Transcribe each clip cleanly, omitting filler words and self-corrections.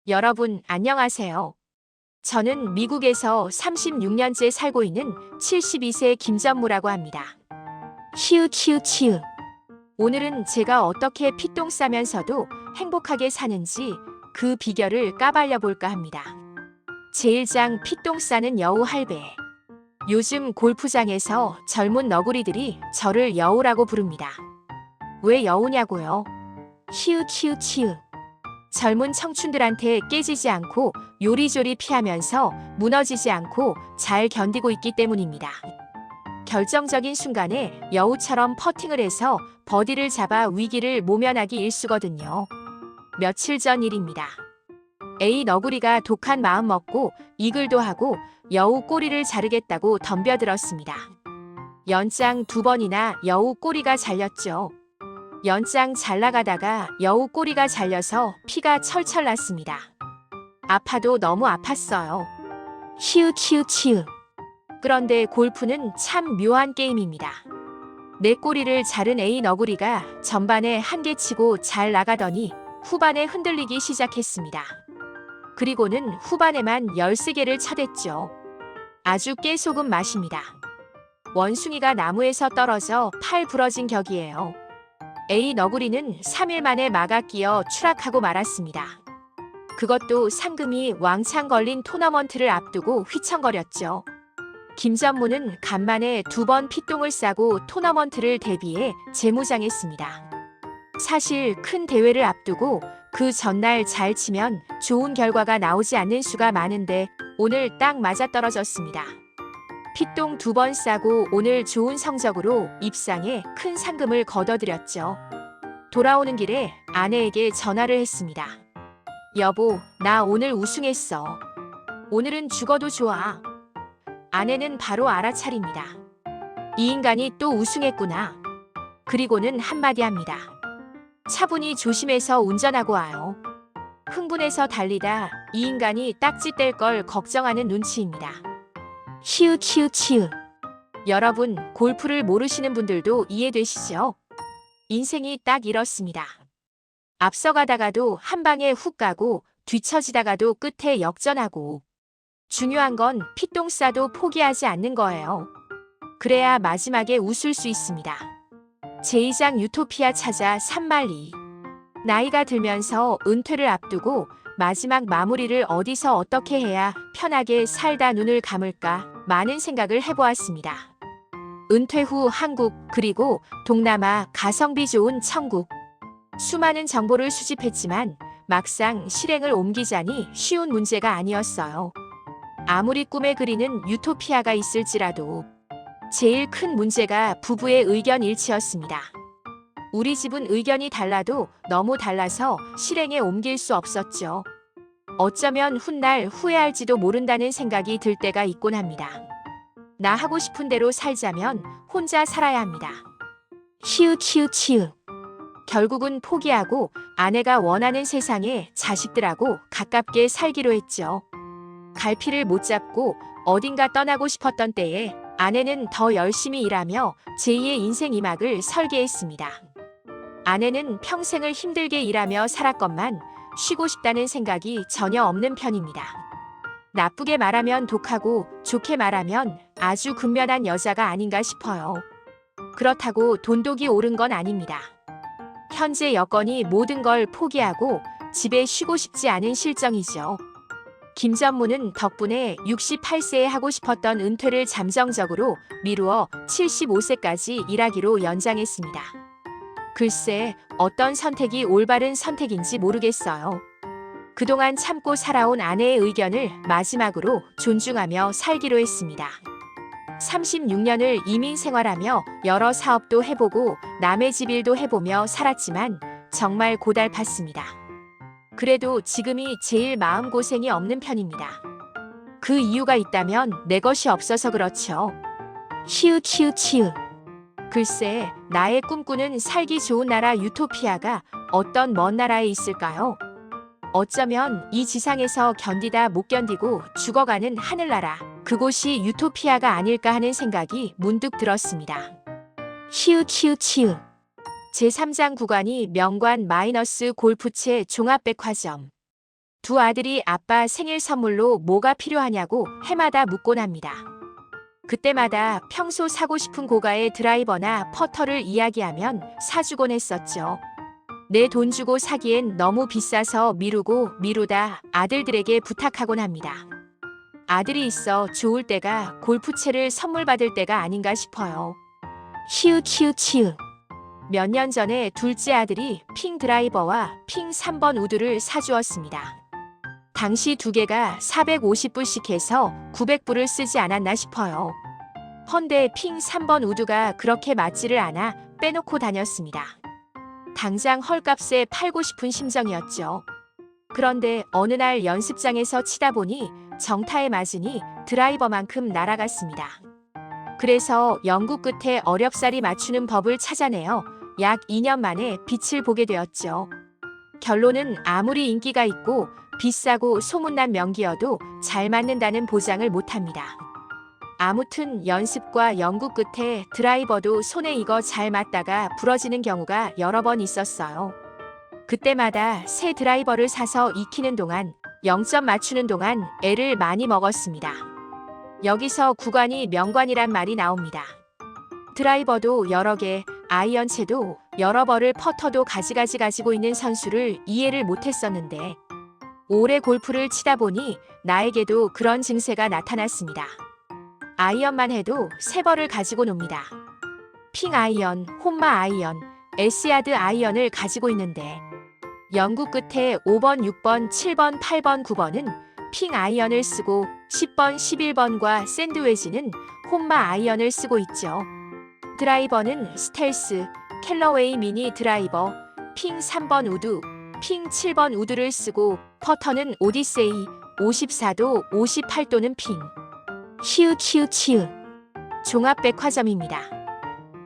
여러분, 안녕하세요. 저는 미국에서 36년째 살고 있는 72세 김전무라고 합니다. 치읓. 오늘은 제가 어떻게 피똥 싸면서도 행복하게 사는지 그 비결을 까발려 볼까 합니다. 제1장 피똥 싸는 여우 할배. 요즘 골프장에서 젊은 너구리들이 저를 여우라고 부릅니다. 왜 여우냐고요? 치읓. 젊은 청춘들한테 깨지지 않고 요리조리 피하면서 무너지지 않고 잘 견디고 있기 때문입니다. 결정적인 순간에 여우처럼 퍼팅을 해서 버디를 잡아 위기를 모면하기 일쑤거든요. 며칠 전 일입니다. A 너구리가 독한 마음 먹고 이글도 하고 여우 꼬리를 자르겠다고 덤벼들었습니다. 연장 2번이나 여우 꼬리가 잘렸죠. 연장 잘 나가다가 여우 꼬리가 잘려서 피가 철철 났습니다. 아파도 너무 아팠어요. 치읓. 그런데 골프는 참 묘한 게임입니다. 내 꼬리를 자른 A 너구리가 전반에 한 개 치고 잘 나가더니 후반에 흔들리기 시작했습니다. 그리고는 후반에만 13개를 쳐댔죠. 아주 깨소금 맛입니다. 원숭이가 나무에서 떨어져 팔 부러진 격이에요. A 너구리는 3일 만에 막아 끼어 추락하고 말았습니다. 그것도 상금이 왕창 걸린 토너먼트를 앞두고 휘청거렸죠. 김전무는 간만에 2번 피똥을 싸고 토너먼트를 대비해 재무장했습니다. 사실 큰 대회를 앞두고 그 전날 잘 치면 좋은 결과가 나오지 않는 수가 많은데 오늘 딱 맞아떨어졌습니다. 피똥 2번 싸고 오늘 좋은 성적으로 입상해 큰 상금을 거둬들였죠. 돌아오는 길에 아내에게 전화를 했습니다. 여보, 나 오늘 우승했어. 오늘은 죽어도 좋아. 아내는 바로 알아차립니다. 이 인간이 또 우승했구나. 그리고는 한마디 합니다. 차분히 조심해서 운전하고 와요. 흥분해서 달리다 이 인간이 딱지 뗄 걸 걱정하는 눈치입니다. 치읓. 여러분, 골프를 모르시는 분들도 이해되시죠? 인생이 딱 이렇습니다. 앞서가다가도 한 방에 훅 가고 뒤처지다가도 끝에 역전하고 중요한 건 피똥 싸도 포기하지 않는 거예요. 그래야 마지막에 웃을 수 있습니다. 제2장 유토피아 찾아 3말2. 나이가 들면서 은퇴를 앞두고 마지막 마무리를 어디서 어떻게 해야 편하게 살다 눈을 감을까 많은 생각을 해보았습니다. 은퇴 후 한국 그리고 동남아 가성비 좋은 천국. 수많은 정보를 수집했지만 막상 실행을 옮기자니 쉬운 문제가 아니었어요. 아무리 꿈에 그리는 유토피아가 있을지라도 제일 큰 문제가 부부의 의견 일치였습니다. 우리 집은 의견이 달라도 너무 달라서 실행에 옮길 수 없었죠. 어쩌면 훗날 후회할지도 모른다는 생각이 들 때가 있곤 합니다. 나 하고 싶은 대로 살자면 혼자 살아야 합니다. 치읓. 결국은 포기하고 아내가 원하는 세상에 자식들하고 가깝게 살기로 했죠. 갈피를 못 잡고 어딘가 떠나고 싶었던 때에 아내는 더 열심히 일하며 제2의 인생 2막을 설계했습니다. 아내는 평생을 힘들게 일하며 살았건만 쉬고 싶다는 생각이 전혀 없는 편입니다. 나쁘게 말하면 독하고 좋게 말하면 아주 근면한 여자가 아닌가 싶어요. 그렇다고 돈독이 옳은 건 아닙니다. 현재 여건이 모든 걸 포기하고 집에 쉬고 싶지 않은 실정이죠. 김전무는 덕분에 68세에 하고 싶었던 은퇴를 잠정적으로 미루어 75세까지 일하기로 연장했습니다. 글쎄, 어떤 선택이 올바른 선택인지 모르겠어요. 그동안 참고 살아온 아내의 의견을 마지막으로 존중하며 살기로 했습니다. 36년을 이민 생활하며 여러 사업도 해보고 남의 집 일도 해보며 살았지만 정말 고달팠습니다. 그래도 지금이 제일 마음고생이 없는 편입니다. 그 이유가 있다면 내 것이 없어서 그렇죠. 치읓. 글쎄, 나의 꿈꾸는 살기 좋은 나라 유토피아가 어떤 먼 나라에 있을까요? 어쩌면 이 지상에서 견디다 못 견디고 죽어가는 하늘나라, 그곳이 유토피아가 아닐까 하는 생각이 문득 들었습니다. 치읓. 제3장 구간이 명관 마이너스 골프채 종합백화점. 두 아들이 아빠 생일 선물로 뭐가 필요하냐고 해마다 묻곤 합니다. 그때마다 평소 사고 싶은 고가의 드라이버나 퍼터를 이야기하면 사주곤 했었죠. 내 돈 주고 사기엔 너무 비싸서 미루고 미루다 아들들에게 부탁하곤 합니다. 아들이 있어 좋을 때가 골프채를 선물 받을 때가 아닌가 싶어요. 치읓. 몇 년 전에 둘째 아들이 핑 드라이버와 핑 3번 우드를 사주었습니다. 당시 두 개가 450불씩 해서 900불을 쓰지 않았나 싶어요. 헌데 핑 3번 우드가 그렇게 맞지를 않아 빼놓고 다녔습니다. 당장 헐값에 팔고 싶은 심정이었죠. 그런데 어느 날 연습장에서 치다 보니 정타에 맞으니 드라이버만큼 날아갔습니다. 그래서 연구 끝에 어렵사리 맞추는 법을 찾아내어 약 2년 만에 빛을 보게 되었죠. 결론은 아무리 인기가 있고 비싸고 소문난 명기여도 잘 맞는다는 보장을 못합니다. 아무튼 연습과 연구 끝에 드라이버도 손에 익어 잘 맞다가 부러지는 경우가 여러 번 있었어요. 그때마다 새 드라이버를 사서 익히는 동안 0점 맞추는 동안 애를 많이 먹었습니다. 여기서 구관이 명관이란 말이 나옵니다. 드라이버도 여러 개, 아이언채도 여러 벌을 퍼터도 가지가지 가지고 있는 선수를 이해를 못했었는데 오래 골프를 치다 보니 나에게도 그런 증세가 나타났습니다. 아이언만 해도 3벌을 가지고 놉니다. 핑 아이언, 홈마 아이언, S야드 아이언을 가지고 있는데 연구 끝에 5번, 6번, 7번, 8번, 9번은 핑 아이언을 쓰고 10번, 11번과 샌드웨지는 홈마 아이언을 쓰고 있죠. 드라이버는 스텔스, 캘러웨이 미니 드라이버, 핑 3번 우드, 핑 7번 우드를 쓰고 퍼터는 오디세이, 54도, 58도는 핑. 치읓. 종합백화점입니다.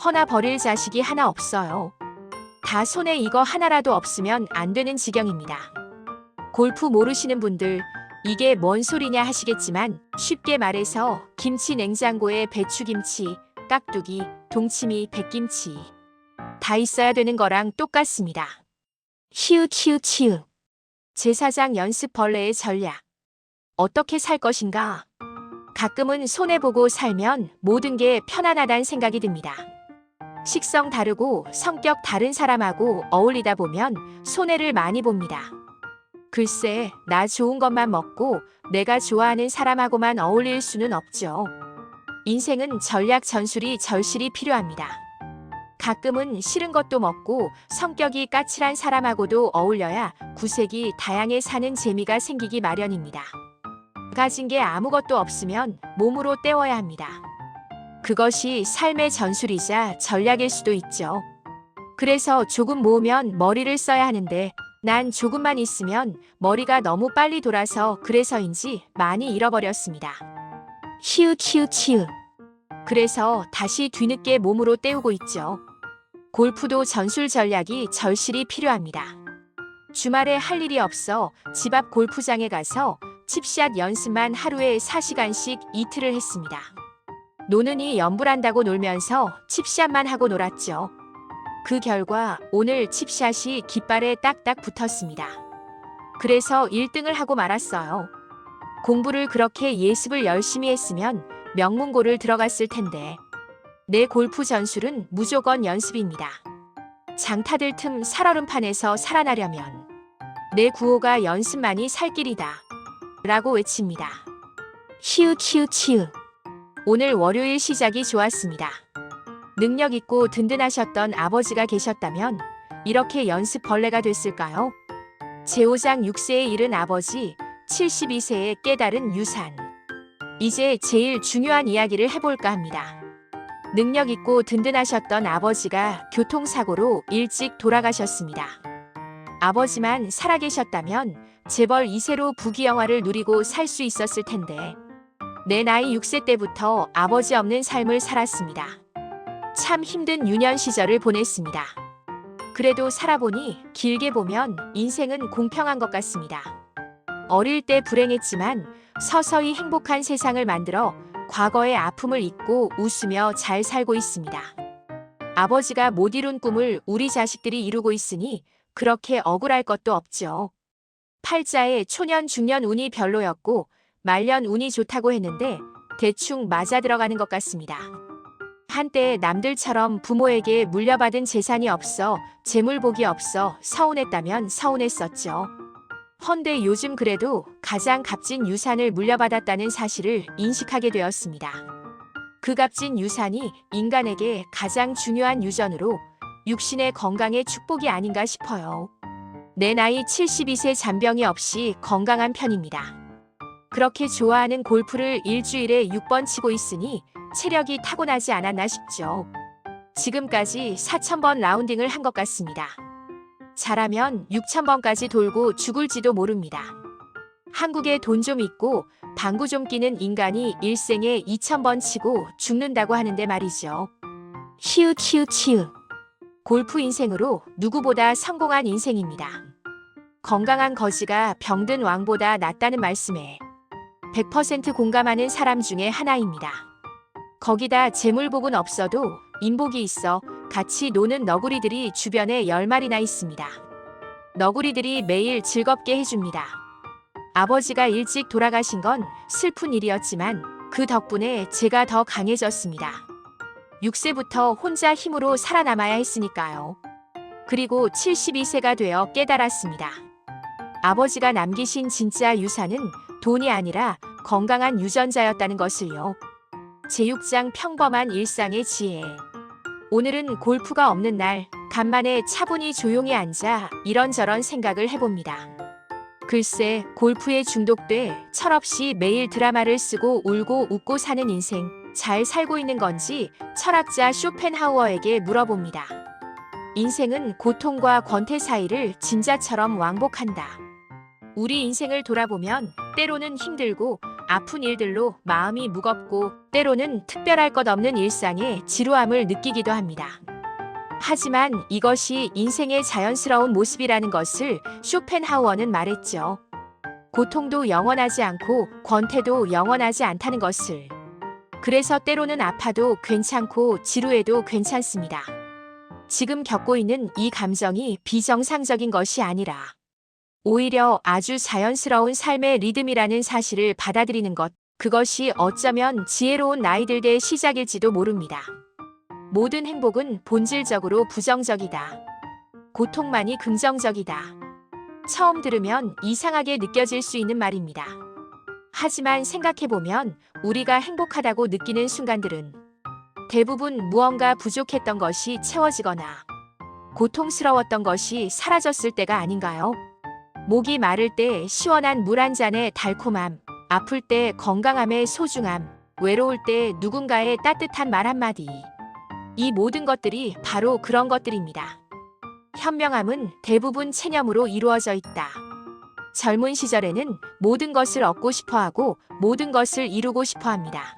허나 버릴 자식이 하나 없어요. 다 손에 이거 하나라도 없으면 안 되는 지경입니다. 골프 모르시는 분들 이게 뭔 소리냐 하시겠지만 쉽게 말해서 김치 냉장고에 배추김치, 깍두기, 동치미, 백김치 다 있어야 되는 거랑 똑같습니다. 치읓. 제사장 연습 벌레의 전략. 어떻게 살 것인가? 가끔은 손해보고 살면 모든 게 편안하단 생각이 듭니다. 식성 다르고 성격 다른 사람하고 어울리다 보면 손해를 많이 봅니다. 글쎄, 나 좋은 것만 먹고 내가 좋아하는 사람하고만 어울릴 수는 없죠. 인생은 전략 전술이 절실히 필요합니다. 가끔은 싫은 것도 먹고 성격이 까칠한 사람하고도 어울려야 구색이 다양해 사는 재미가 생기기 마련입니다. 가진 게 아무것도 없으면 몸으로 때워야 합니다. 그것이 삶의 전술이자 전략일 수도 있죠. 그래서 조금 모으면 머리를 써야 하는데 난 조금만 있으면 머리가 너무 빨리 돌아서 그래서인지 많이 잃어버렸습니다. 치읓. 그래서 다시 뒤늦게 몸으로 때우고 있죠. 골프도 전술 전략이 절실히 필요합니다. 주말에 할 일이 없어 집 앞 골프장에 가서 칩샷 연습만 하루에 4시간씩 이틀을 했습니다. 노느니 연불한다고 놀면서 칩샷만 하고 놀았죠. 그 결과 오늘 칩샷이 깃발에 딱딱 붙었습니다. 그래서 1등을 하고 말았어요. 공부를 그렇게 예습을 열심히 했으면 명문고를 들어갔을 텐데 내 골프 전술은 무조건 연습입니다. 장타들 틈 살얼음판에서 살아나려면 내 구호가 연습만이 살 길이다 라고 외칩니다. 치읓. 오늘 월요일 시작이 좋았습니다. 능력 있고 든든하셨던 아버지가 계셨다면 이렇게 연습 벌레가 됐을까요? 제5장 6세에 이른 아버지, 72세에 깨달은 유산. 이제 제일 중요한 이야기를 해볼까 합니다. 능력 있고 든든하셨던 아버지가 교통사고로 일찍 돌아가셨습니다. 아버지만 살아계셨다면 재벌 2세로 부귀영화를 누리고 살 수 있었을 텐데 내 나이 6세 때부터 아버지 없는 삶을 살았습니다. 참 힘든 유년 시절을 보냈습니다. 그래도 살아보니 길게 보면 인생은 공평한 것 같습니다. 어릴 때 불행했지만 서서히 행복한 세상을 만들어 과거의 아픔을 잊고 웃으며 잘 살고 있습니다. 아버지가 못 이룬 꿈을 우리 자식들이 이루고 있으니 그렇게 억울할 것도 없죠. 팔자에 초년 중년 운이 별로였고 말년 운이 좋다고 했는데 대충 맞아 들어가는 것 같습니다. 한때 남들처럼 부모에게 물려받은 재산이 없어 재물복이 없어 서운했다면 서운했었죠. 헌데 요즘 그래도 가장 값진 유산을 물려받았다는 사실을 인식하게 되었습니다. 그 값진 유산이 인간에게 가장 중요한 유전으로 육신의 건강의 축복이 아닌가 싶어요. 내 나이 72세 잔병이 없이 건강한 편입니다. 그렇게 좋아하는 골프를 일주일에 6번 치고 있으니 체력이 타고나지 않았나 싶죠. 지금까지 4,000번 라운딩을 한 것 같습니다. 잘하면 6,000번까지 돌고 죽을지도 모릅니다. 한국에 돈 좀 있고 방구 좀 끼는 인간이 일생에 2,000번 치고 죽는다고 하는데 말이죠. 히읗. 골프 인생으로 누구보다 성공한 인생입니다. 건강한 거지가 병든 왕보다 낫다는 말씀에 100% 공감하는 사람 중에 하나입니다. 거기다 재물복은 없어도 인복이 있어 같이 노는 너구리들이 주변에 10마리나 있습니다. 너구리들이 매일 즐겁게 해줍니다. 아버지가 일찍 돌아가신 건 슬픈 일이었지만 그 덕분에 제가 더 강해졌습니다. 6세부터 혼자 힘으로 살아남아야 했으니까요. 그리고 72세가 되어 깨달았습니다. 아버지가 남기신 진짜 유산은 돈이 아니라 건강한 유전자였다는 것을요. 제6장 평범한 일상의 지혜. 오늘은 골프가 없는 날 간만에 차분히 조용히 앉아 이런저런 생각을 해봅니다. 글쎄, 골프에 중독돼 철없이 매일 드라마를 쓰고 울고 웃고 사는 인생 잘 살고 있는 건지 철학자 쇼펜하우어에게 물어봅니다. 인생은 고통과 권태 사이를 진자처럼 왕복한다. 우리 인생을 돌아보면 때로는 힘들고 아픈 일들로 마음이 무겁고 때로는 특별할 것 없는 일상에 지루함을 느끼기도 합니다. 하지만 이것이 인생의 자연스러운 모습이라는 것을 쇼펜하우어는 말했죠. 고통도 영원하지 않고 권태도 영원하지 않다는 것을. 그래서 때로는 아파도 괜찮고 지루해도 괜찮습니다. 지금 겪고 있는 이 감정이 비정상적인 것이 아니라 오히려 아주 자연스러운 삶의 리듬이라는 사실을 받아들이는 것, 그것이 어쩌면 지혜로운 나이 들대의 시작일지도 모릅니다. 모든 행복은 본질적으로 부정적이다. 고통만이 긍정적이다. 처음 들으면 이상하게 느껴질 수 있는 말입니다. 하지만 생각해보면 우리가 행복하다고 느끼는 순간들은 대부분 무언가 부족했던 것이 채워지거나 고통스러웠던 것이 사라졌을 때가 아닌가요? 목이 마를 때 시원한 물 한 잔의 달콤함, 아플 때 건강함의 소중함, 외로울 때 누군가의 따뜻한 말 한마디. 이 모든 것들이 바로 그런 것들입니다. 현명함은 대부분 체념으로 이루어져 있다. 젊은 시절에는 모든 것을 얻고 싶어하고 모든 것을 이루고 싶어합니다.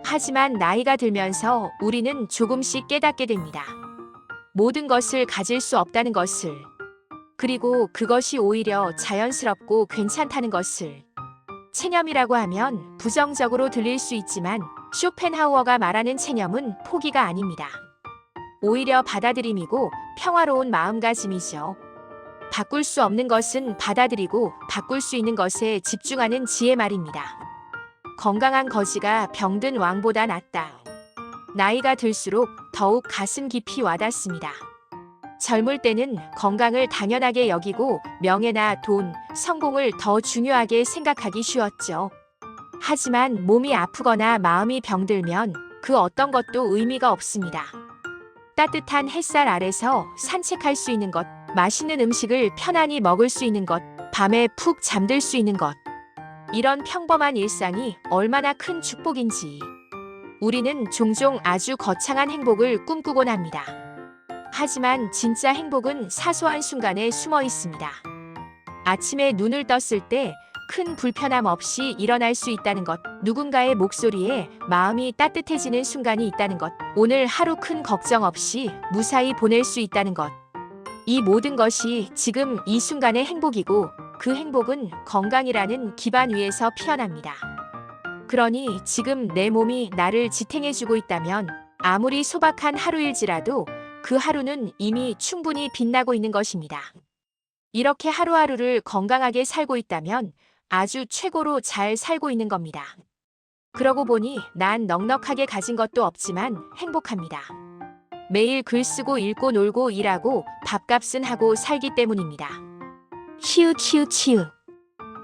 하지만 나이가 들면서 우리는 조금씩 깨닫게 됩니다. 모든 것을 가질 수 없다는 것을. 그리고 그것이 오히려 자연스럽고 괜찮다는 것을. 체념이라고 하면 부정적으로 들릴 수 있지만 쇼펜하우어가 말하는 체념은 포기가 아닙니다. 오히려 받아들임이고 평화로운 마음가짐이죠. 바꿀 수 없는 것은 받아들이고 바꿀 수 있는 것에 집중하는 지혜 말입니다. 건강한 거지가 병든 왕보다 낫다. 나이가 들수록 더욱 가슴 깊이 와닿습니다. 젊을 때는 건강을 당연하게 여기고 명예나 돈, 성공을 더 중요하게 생각하기 쉬웠죠. 하지만 몸이 아프거나 마음이 병들면 그 어떤 것도 의미가 없습니다. 따뜻한 햇살 아래서 산책할 수 있는 것, 맛있는 음식을 편안히 먹을 수 있는 것, 밤에 푹 잠들 수 있는 것. 이런 평범한 일상이 얼마나 큰 축복인지. 우리는 종종 아주 거창한 행복을 꿈꾸곤 합니다. 하지만 진짜 행복은 사소한 순간에 숨어 있습니다. 아침에 눈을 떴을 때 큰 불편함 없이 일어날 수 있다는 것, 누군가의 목소리에 마음이 따뜻해지는 순간이 있다는 것, 오늘 하루 큰 걱정 없이 무사히 보낼 수 있다는 것. 이 모든 것이 지금 이 순간의 행복이고 그 행복은 건강이라는 기반 위에서 피어납니다. 그러니 지금 내 몸이 나를 지탱해주고 있다면 아무리 소박한 하루일지라도 그 하루는 이미 충분히 빛나고 있는 것입니다. 이렇게 하루하루를 건강하게 살고 있다면 아주 최고로 잘 살고 있는 겁니다. 그러고 보니 난 넉넉하게 가진 것도 없지만 행복합니다. 매일 글 쓰고 읽고 놀고 일하고 밥값은 하고 살기 때문입니다. 치읓.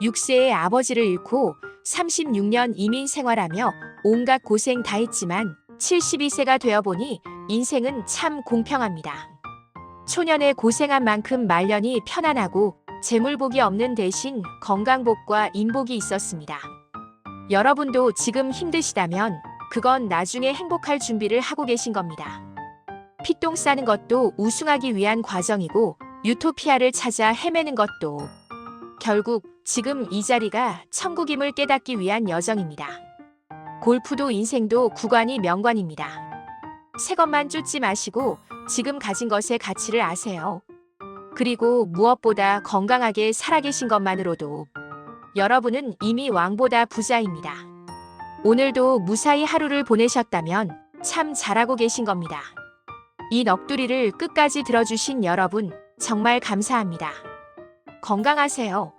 6세의 아버지를 잃고 36년 이민 생활하며 온갖 고생 다 했지만 72세가 되어보니 인생은 참 공평합니다. 초년에 고생한 만큼 말년이 편안하고 재물복이 없는 대신 건강복과 인복이 있었습니다. 여러분도 지금 힘드시다면 그건 나중에 행복할 준비를 하고 계신 겁니다. 피똥 싸는 것도 우승하기 위한 과정이고 유토피아를 찾아 헤매는 것도 결국 지금 이 자리가 천국임을 깨닫기 위한 여정입니다. 골프도 인생도 구관이 명관입니다. 새 것만 쫓지 마시고 지금 가진 것의 가치를 아세요. 그리고 무엇보다 건강하게 살아계신 것만으로도 여러분은 이미 왕보다 부자입니다. 오늘도 무사히 하루를 보내셨다면 참 잘하고 계신 겁니다. 이 넋두리를 끝까지 들어주신 여러분 정말 감사합니다. 건강하세요.